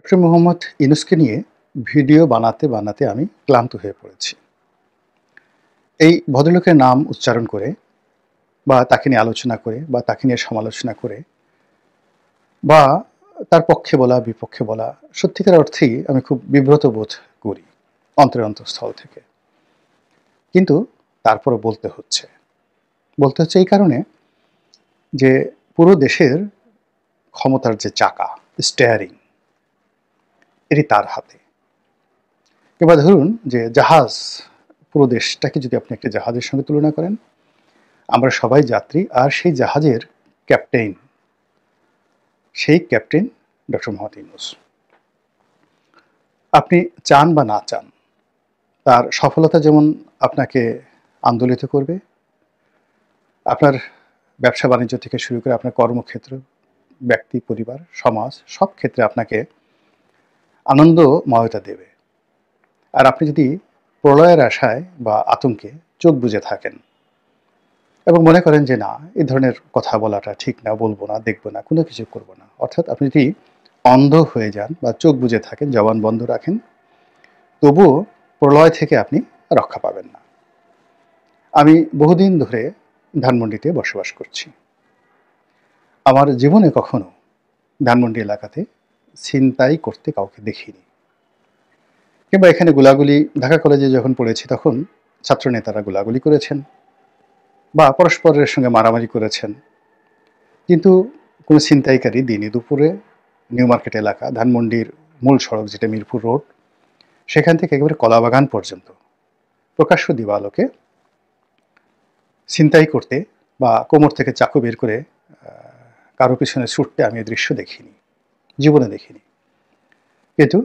Doctor Mohammad ইউনূসকে নিয়ে video বানাতে, বানাতে আমি ক্লান্ত হয়ে পড়েছি। এই ভদ্রলোকের নাম উচ্চারণ করে বা তাকে নিয়ে আলোচনা করে বা তাকে নিয়ে সমালোচনা করে বা তার পক্ষে বলা, বিপক্ষে বলা সত্যিকার অর্থেই আমি খুব বিব্রত বোধ করি অন্তরের অন্তঃস্থল থেকে। কিন্তু তারপরও বলতে হচ্ছে। বলতে হচ্ছে এই কারণে যে পুরো দেশের ক্ষমতার যে চাকা, স্টিয়ারিং এটি তার হাতে। এবার ধরুন যে জাহাজ, পুরো দেশটাকে যদি আপনি একটা জাহাজের সঙ্গে তুলনা করেন, আমরা সবাই যাত্রী আর সেই জাহাজের ক্যাপ্টেন, সেই ক্যাপ্টেন ডক্টর মোহাম্মদ ইউনূস। আপনি চান বা না চান, তার সফলতা যেমন আপনাকে আন্দোলিত করবে, আপনার ব্যবসা বাণিজ্য থেকে শুরু করে আপনার কর্মক্ষেত্র, ব্যক্তি, পরিবার, সমাজ সব ক্ষেত্রে আপনাকে আনন্দময়তা দেবে। আর আপনি যদি প্রলয়ের আশায় বা আতঙ্কে চোখ বুজে থাকেন এবং মনে করেন যে না, এই ধরনের কথা বলাটা ঠিক না, বলবো না, দেখবো না, কোনো কিছু করবো না, অর্থাৎ আপনি যদি অন্ধ হয়ে যান বা চোখ বুজে থাকেন, জবান বন্ধ রাখেন, তবুও প্রলয় থেকে আপনি রক্ষা পাবেন না। আমি বহুদিন ধরে ধানমন্ডিতে বসবাস করছি। আমার জীবনে কখনো ধানমন্ডি এলাকাতে ছিনতাই করতে কাউকে দেখিনি, কিংবা এখানে গোলাগুলি, ঢাকা কলেজে যখন পড়েছি তখন ছাত্রনেতারা গোলাগুলি করেছেন বা পরস্পরের সঙ্গে মারামারি করেছেন, কিন্তু কোনো ছিনতাইকারী দিনে দুপুরে নিউ মার্কেট এলাকা, ধানমন্ডির মূল সড়ক যেটা মিরপুর রোড, সেখান থেকে একেবারে কলাবাগান পর্যন্ত প্রকাশ্য দিবালোকে ছিনতাই করতে বা কোমর থেকে চাকু বের করে কারো পিছনে ছুটতে আমি এই দৃশ্য দেখিনি, জীবনে দেখিনি। কিন্তু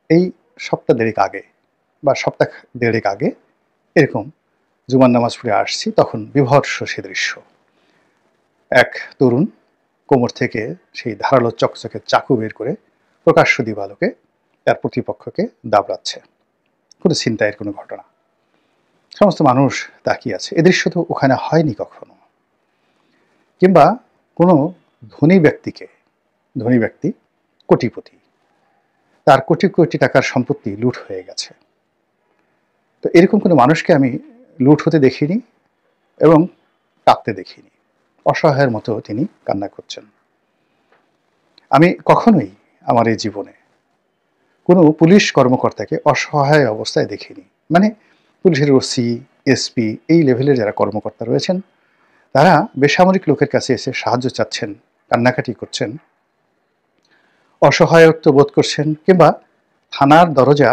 এই সপ্তাহ দেড়েক আগে বা সপ্তাহ দেড়েক আগে এরকম জুমার নামাজ পড়ে আসছি, তখন বিভৎস সে দৃশ্য। এক তরুণ কোমর থেকে সেই ধারালো চকচকে চাকু বের করে প্রকাশ্য দিবালোকে তার প্রতিপক্ষকে দাবড়াচ্ছে। কোনো ছিনতাইয়ের কোনো ঘটনা। সমস্ত মানুষ তাকিয়ে আছে। এ দৃশ্য তো ওখানে হয়নি কখনো। কিংবা কোনো ধনী ব্যক্তি কোটিপতি, তার কোটি কোটি টাকার সম্পত্তি লুট হয়ে গেছে। তো এরকম কোনো মানুষকে আমি লুট হতে দেখিনি এবং কাঁদতে দেখিনি। অসহায়ের মতো তিনি কান্না করছেন। আমি কখনোই আমার এই জীবনে কোনো পুলিশ কর্মকর্তাকে অসহায় অবস্থায় দেখিনি। মানে পুলিশের ওসি, এসপি এই লেভেলের যারা কর্মকর্তা রয়েছেন, তারা বেসামরিক লোকের কাছে এসে সাহায্য চাচ্ছেন, কান্নাকাটি করছেন, অসহায়ত্ব বোধ করছেন, কিংবা থানার দরজা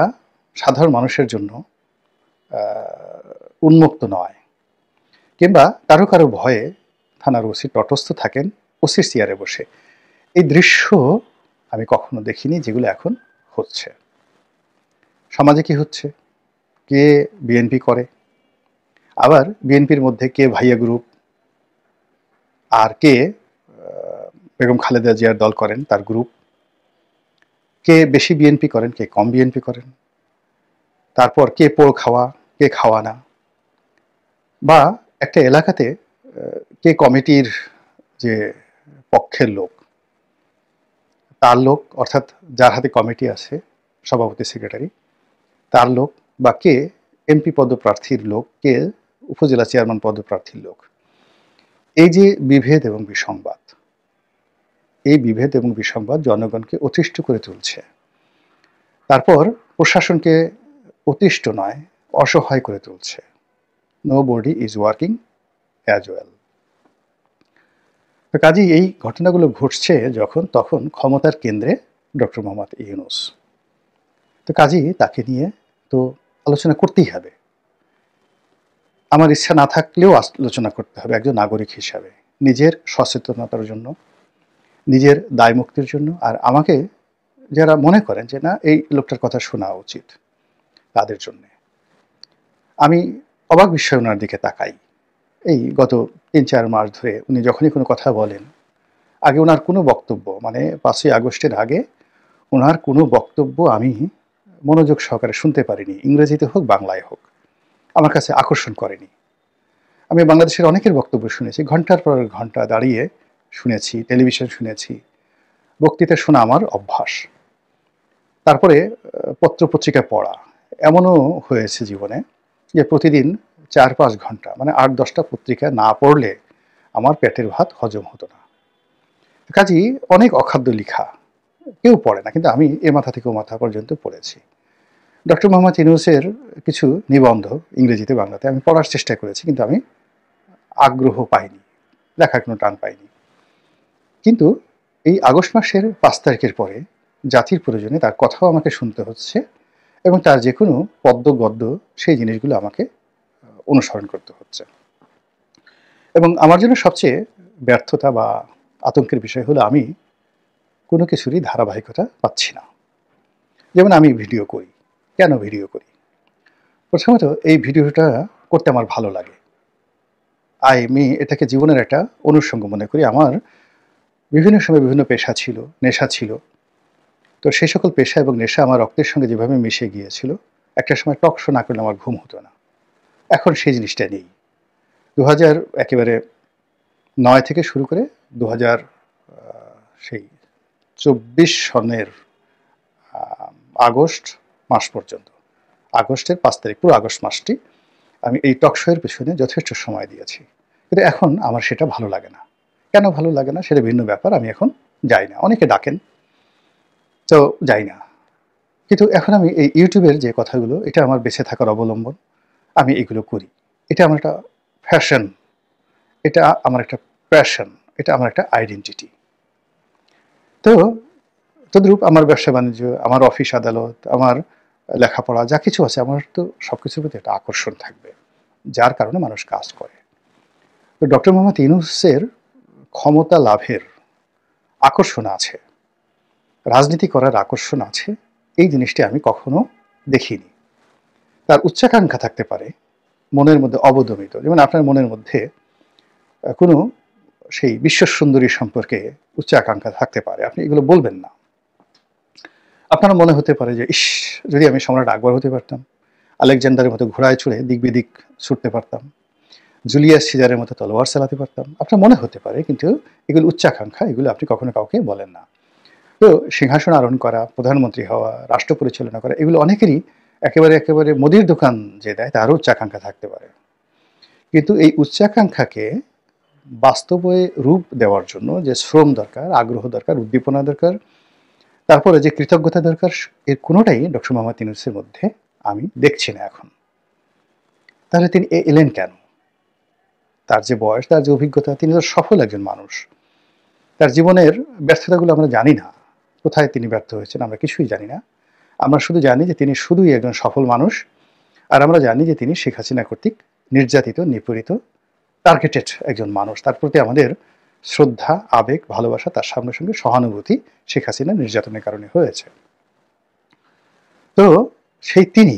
সাধারণ মানুষের জন্য উন্মুক্ত নয়, কিংবা কারো কারো ভয়ে থানার ওসি তটস্থ থাকেন ওসির চেয়ারে বসে। এই দৃশ্য আমি কখনো দেখিনি, যেগুলো এখন হচ্ছে। সমাজে কি হচ্ছে? কে বিএনপি করে, আবার বিএনপির মধ্যে কে ভাইয়া গ্রুপ, আর কে বেগম খালেদা জিয়ার দল করেন, তার গ্রুপ, কে বেশি বিএনপি করেন, কে কম বিএনপি করেন, তারপর কে পোল খাওয়া, কে খাওয়া না, বা একটা এলাকাতে কে কমিটির যে পক্ষের লোক, তার লোক, অর্থাৎ যার হাতে কমিটি আছে, সভাপতি, সেক্রেটারি, তার লোক, বা কে এমপি পদপ্রার্থীর লোক, কে উপজেলা চেয়ারম্যান পদপ্রার্থীর লোক। এই যে বিভেদ এবং বিসংবাদ, এই বিভেদ এবং বিসংবাদ জনগণকে অতিষ্ঠ করে তুলছে। তারপর প্রশাসনকে অতিষ্ঠ নয়, অসহায় করে তুলছে। Nobody is working as well. তো কাজেই এই ঘটনাগুলো ঘটছে যখন, তখন ক্ষমতার কেন্দ্রে ডক্টর মোহাম্মদ ইউনূস। তো কাজেই তাকে নিয়ে তো আলোচনা করতেই হবে। আমার ইচ্ছা না থাকলেও আলোচনা করতে হবে একজন নাগরিক হিসাবে, নিজের সচেতনতার জন্য, নিজের দায়মুক্তির জন্য, আর আমাকে যারা মনে করেন যে না, এই লোকটার কথা শোনা উচিত, তাদের জন্যে। আমি অবাক বিস্ময়ে ওনার দিকে তাকাই। এই গত ৩-৪ মাস ধরে উনি যখনই কোনো কথা বলেন, আগে ওনার কোনো বক্তব্য, মানে ৫ই আগস্টের আগে ওনার কোনো বক্তব্য আমি মনোযোগ সহকারে শুনতে পারিনি, ইংরেজিতে হোক বাংলায় হোক, আমার কাছে আকর্ষণ করেনি। আমি বাংলাদেশের অনেকের বক্তব্য শুনেছি, ঘন্টার পর ঘন্টা দাঁড়িয়ে শুনেছি, টেলিভিশন শুনেছি, বক্তৃতা শোনা আমার অভ্যাস। তারপরে পত্রপত্রিকা পড়া, এমনও হয়েছে জীবনে যে প্রতিদিন ৪-৫ ঘন্টা মানে ৮-১০টা পত্রিকা না পড়লে আমার পেটের ভাত হজম হতো না। কাজেই অনেক অখাদ্য লিখা, কেউ পড়ে না, কিন্তু আমি এ মাথা থেকে ও মাথা পর্যন্ত পড়েছি। ডক্টর মোহাম্মদ ইউনূসের কিছু নিবন্ধ ইংরেজিতে বাংলাতে আমি পড়ার চেষ্টা করেছি, কিন্তু আমি আগ্রহ পাইনি, লেখার কোনো টান পাইনি। কিন্তু এই আগস্ট মাসের ৫ তারিখের পরে জাতির প্রয়োজনে তার কথাও আমাকে শুনতে হচ্ছে এবং তার যে কোনো পদ্য গদ্য সেই জিনিসগুলো আমাকে অনুসরণ করতে হচ্ছে। এবং আমার জন্য সবচেয়ে ব্যর্থতা বা আতঙ্কের বিষয় হলো আমি কোনো কিছুরই ধারাবাহিকতা পাচ্ছি না। যেমন আমি ভিডিও করি। কেন ভিডিও করি? প্রথমত এই ভিডিওটা করতে আমার ভালো লাগে। আমি এটাকে জীবনের একটা অনুষঙ্গ মনে করি। আমার বিভিন্ন সময় বিভিন্ন পেশা ছিল, নেশা ছিল। তো সেই সকল পেশা এবং নেশা আমার রক্তের সঙ্গে যেভাবে মিশে গিয়েছিল, একটা সময় টক শো না করলে আমার ঘুম হতো না। এখন সেই জিনিসটা নেই। ২০০০ একেবারে ৯ থেকে শুরু করে ২০০০ সেই ২৪ সনের আগস্ট মাস পর্যন্ত, আগস্টের ৫ তারিখ পুরো আগস্ট মাসটি আমি এই টক শো এর পেছনে যথেষ্ট সময় দিয়েছি। কিন্তু এখন আমার সেটা ভালো লাগে না। কেন ভালো লাগে না সেটা ভিন্ন ব্যাপার। আমি এখন যাই না। অনেকে ডাকেন, তো যাই না। কিন্তু এখন আমি এই ইউটিউবের যে কথাগুলো, এটা আমার বেঁচে থাকার অবলম্বন। আমি এগুলো করি। এটা আমার একটা ফ্যাশন, এটা আমার একটা প্যাশন, এটা আমার একটা আইডেন্টিটি। তো তদ্রূপ আমার ব্যবসা-বাণিজ্য, আমার অফিস আদালত, আমার লেখাপড়া যা কিছু আছে, আমার তো সবকিছুর প্রতি একটা আকর্ষণ থাকবে, যার কারণে মানুষ কাজ করে। তো ডক্টর মোহাম্মদ ইউনূসের ক্ষমতা লাভের আকর্ষণ আছে, রাজনীতি করার আকর্ষণ আছে, এই জিনিসটি আমি কখনো দেখিনি। তার উচ্চাকাঙ্ক্ষা থাকতে পারে মনের মধ্যে অবদমিত, যেমন আপনার মনের মধ্যে কোনো সেই বিশ্বসুন্দরী সম্পর্কে উচ্চাকাঙ্ক্ষা থাকতে পারে, আপনি এগুলো বলবেন না। আপনার মনে হতে পারে যে ইস, যদি আমি সম্রাট আকবর হতে পারতাম, আলেকজান্ডারের মতো ঘোড়ায় চড়ে দিক বিদিক ছুটতে পারতাম, জুলিয়াস সিজারের মতো তলোয়ার চালাতে পারতাম, আপনার মনে হতে পারে। কিন্তু এগুলো উচ্চাকাঙ্ক্ষা, এগুলো আপনি কখনো কাউকে বলেন না। তো সিংহাসন আরোহণ করা, প্রধানমন্ত্রী হওয়া, রাষ্ট্র পরিচালনা করা, এগুলো অনেকেরই একেবারে মুদির দোকান যে দেয় তারও উচ্চাকাঙ্ক্ষা থাকতে পারে। কিন্তু এই উচ্চাকাঙ্ক্ষাকে বাস্তবে রূপ দেওয়ার জন্য যে শ্রম দরকার, আগ্রহ দরকার, উদ্দীপনা দরকার, তারপরে যে কৃতজ্ঞতা দরকার, এর কোনোটাই ডক্টর মোহাম্মদ ইউনূসের মধ্যে আমি দেখছি না এখন। তাহলে তিনি এলেন কেন? তার যে বয়স, তার যে অভিজ্ঞতা, তিনি তো সফল একজন মানুষ। তার জীবনের ব্যর্থতাগুলো আমরা জানি না। কোথায় তিনি ব্যর্থ হয়েছেন আমরা কিছুই জানি না। আমরা শুধু জানি যে তিনি শুধুই একজন সফল মানুষ। আর আমরা জানি যে তিনি শেখ হাসিনা কর্তৃক নির্যাতিত, নিপীড়িত, টার্গেটেড একজন মানুষ। তার প্রতি আমাদের শ্রদ্ধা, আবেগ, ভালোবাসা, তার সঙ্গে সহানুভূতি শেখ হাসিনা নির্যাতনের কারণে হয়েছে। তো সেই তিনি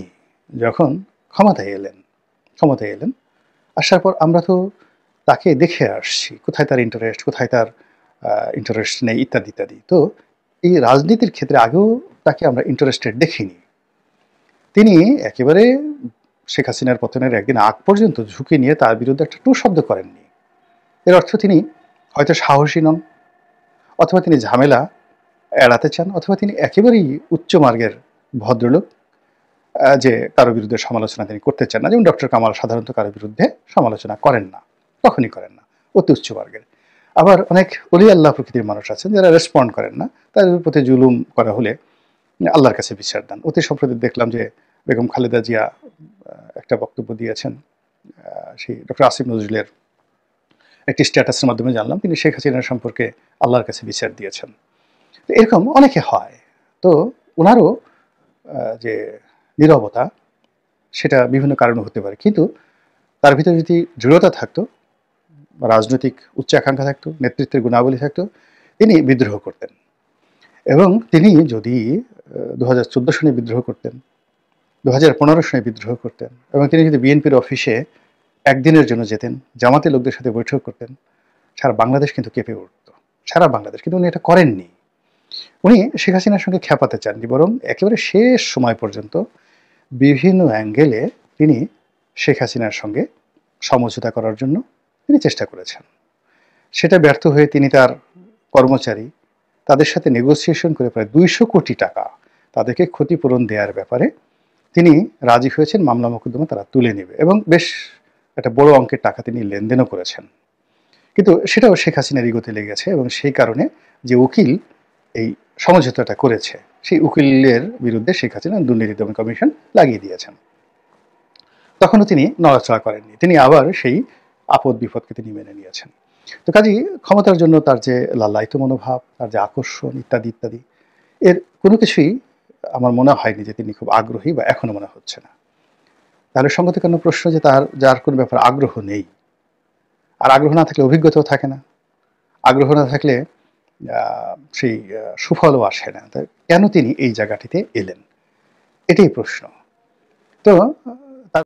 যখন ক্ষমতায় এলেন, আসার পর আমরা তো তাকে দেখে আসছি কোথায় তার ইন্টারেস্ট, কোথায় তার ইন্টারেস্ট নেই, ইত্যাদি ইত্যাদি। তো এই রাজনীতির ক্ষেত্রে আগেও তাকে আমরা ইন্টারেস্টেড দেখিনি। তিনি একেবারে শেখ হাসিনার পতনের একদিন আগ পর্যন্ত ঝুঁকি নিয়ে তার বিরুদ্ধে একটা টু শব্দ করেননি। এর অর্থ তিনি হয়তো সাহসী নন, অথবা তিনি ঝামেলা এড়াতে চান, অথবা তিনি একেবারেই উচ্চ মার্গের ভদ্রলোক, যে কারো বিরুদ্ধে সমালোচনা তিনি করতে চান না। যেমন ডক্টর কামাল সাধারণত কারো বিরুদ্ধে সমালোচনা করেন না, কখনই করেন না, অতি উচ্চ মার্গের। আবার অনেক অলি আল্লাহ প্রকৃতির মানুষ আছেন যারা রেসপন্ড করেন না, তাদের প্রতি জুলুম করা হলে আল্লাহর কাছে বিচার দেন। অতি সম্প্রতি দেখলাম যে বেগম খালেদা জিয়া একটা বক্তব্য দিয়েছেন, সেই ডক্টর আসিফ নজরুলের একটি স্ট্যাটাসের মাধ্যমে জানলাম তিনি শেখ হাসিনার সম্পর্কে আল্লাহর কাছে বিচার দিয়েছেন। তো এরকম অনেকে হয়। তো ওনারও যে নীরবতা, সেটা বিভিন্ন কারণে হতে পারে, কিন্তু তার ভিতরে যদি দৃঢ়তা থাকতো, রাজনৈতিক উচ্চাকাঙ্ক্ষা থাকতো, নেতৃত্বের গুণাবলী থাকতো, তিনি বিদ্রোহ করতেন। এবং তিনি যদি ২০১৪ সনে বিদ্রোহ করতেন, ২০১৫ সনে বিদ্রোহ করতেন, এবং তিনি যদি বিএনপির অফিসে একদিনের জন্য যেতেন, জামাতের লোকদের সাথে বৈঠক করতেন, সারা বাংলাদেশ কিন্তু কেঁপে উঠত, সারা বাংলাদেশ। কিন্তু উনি এটা করেননি। উনি শেখ হাসিনার সঙ্গে খেপাতে চাননি, বরং একেবারে শেষ সময় পর্যন্ত বিভিন্ন অ্যাঙ্গেলে তিনি শেখ হাসিনার সঙ্গে সমঝোতা করার জন্য তিনি চেষ্টা করেছেন। সেটা ব্যর্থ হয়ে তিনি তার কর্মচারী, তাদের সাথে নেগোসিয়েশন করে প্রায় ২০০ কোটি টাকা তাদেরকে ক্ষতিপূরণ দেওয়ার ব্যাপারে তিনি রাজি হয়েছেন, মামলা মোকদ্দমা তারা তুলে নেবে এবং বেশ একটা বড় অঙ্কের টাকা তিনি লেনদেনও করেছেন। কিন্তু সেটাও শেখ হাসিনার ইগোতে লেগেছে এবং সেই কারণে যে উকিল এই সমঝোতাটা করেছে সেই উকিলের বিরুদ্ধে শেখ হাসিনা দুর্নীতি দমন কমিশন লাগিয়ে দিয়েছেন। তখনও তিনি নড়াচড়া করেননি, তিনি আবার সেই আপদ বিপদকে তিনি মেনে নিয়েছেন। তো কাজেই ক্ষমতার জন্য তার যে লালায়িত মনোভাব, তার যে আকর্ষণ ইত্যাদি ইত্যাদি, এর কোনো কিছুই আমার মনে হয়নি যে তিনি খুব আগ্রহী, বা এখনো মনে হচ্ছে না। তাহলে সঙ্গতিপূর্ণ প্রশ্ন যে তার যার কোনো ব্যাপারে আগ্রহ নেই, আর আগ্রহ না থাকলে অভিজ্ঞতাও থাকে না, আগ্রহ না থাকলে সেই সুফলও আসে না। তাই কেন তিনি এই জায়গাটিতে এলেন, এটাই প্রশ্ন। তো